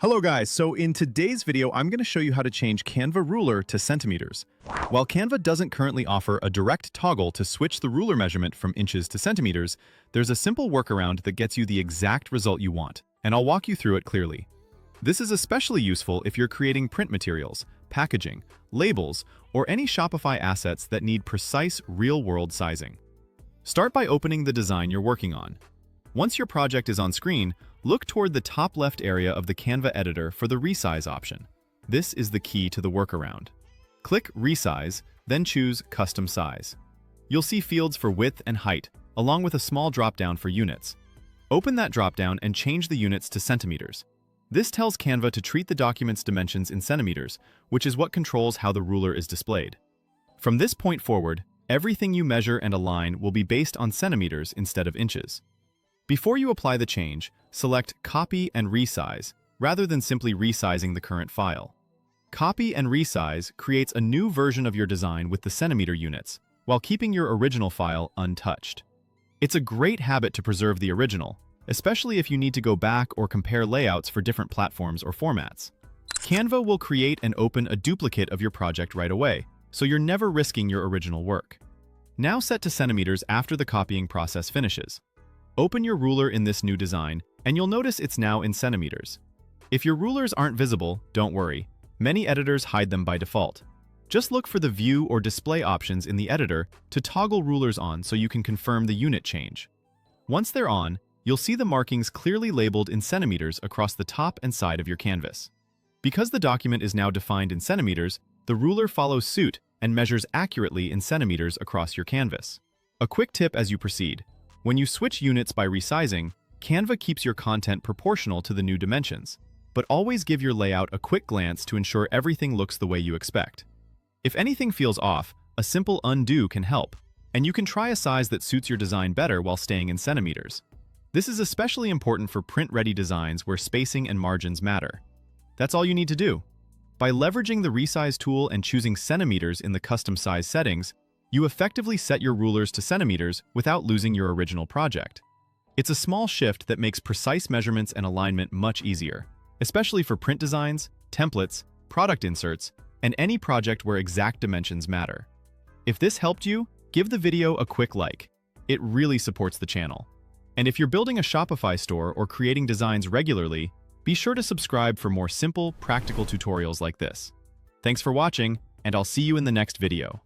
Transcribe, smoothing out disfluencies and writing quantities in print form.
Hello guys, so in today's video, I'm going to show you how to change Canva ruler to centimeters. While Canva doesn't currently offer a direct toggle to switch the ruler measurement from inches to centimeters, there's a simple workaround that gets you the exact result you want, and I'll walk you through it clearly. This is especially useful if you're creating print materials, packaging, labels, or any Shopify assets that need precise real-world sizing. Start by opening the design you're working on. Once your project is on screen, look toward the top left area of the Canva editor for the Resize option. This is the key to the workaround. Click Resize, then choose Custom Size. You'll see fields for width and height, along with a small dropdown for units. Open that dropdown and change the units to centimeters. This tells Canva to treat the document's dimensions in centimeters, which is what controls how the ruler is displayed. From this point forward, everything you measure and align will be based on centimeters instead of inches. Before you apply the change, select Copy and Resize, rather than simply resizing the current file. Copy and Resize creates a new version of your design with the centimeter units, while keeping your original file untouched. It's a great habit to preserve the original, especially if you need to go back or compare layouts for different platforms or formats. Canva will create and open a duplicate of your project right away, so you're never risking your original work. Now set to centimeters after the copying process finishes. Open your ruler in this new design, and you'll notice it's now in centimeters. If your rulers aren't visible, don't worry. Many editors hide them by default. Just look for the View or Display options in the editor to toggle rulers on so you can confirm the unit change. Once they're on, you'll see the markings clearly labeled in centimeters across the top and side of your canvas. Because the document is now defined in centimeters, the ruler follows suit and measures accurately in centimeters across your canvas. A quick tip as you proceed: when you switch units by resizing, Canva keeps your content proportional to the new dimensions, but always give your layout a quick glance to ensure everything looks the way you expect. If anything feels off, a simple undo can help, and you can try a size that suits your design better while staying in centimeters. This is especially important for print-ready designs where spacing and margins matter. That's all you need to do. By leveraging the Resize tool and choosing centimeters in the custom size settings, you effectively set your rulers to centimeters without losing your original project. It's a small shift that makes precise measurements and alignment much easier, especially for print designs, templates, product inserts, and any project where exact dimensions matter. If this helped you, give the video a quick like. It really supports the channel. And if you're building a Shopify store or creating designs regularly, be sure to subscribe for more simple, practical tutorials like this. Thanks for watching, and I'll see you in the next video.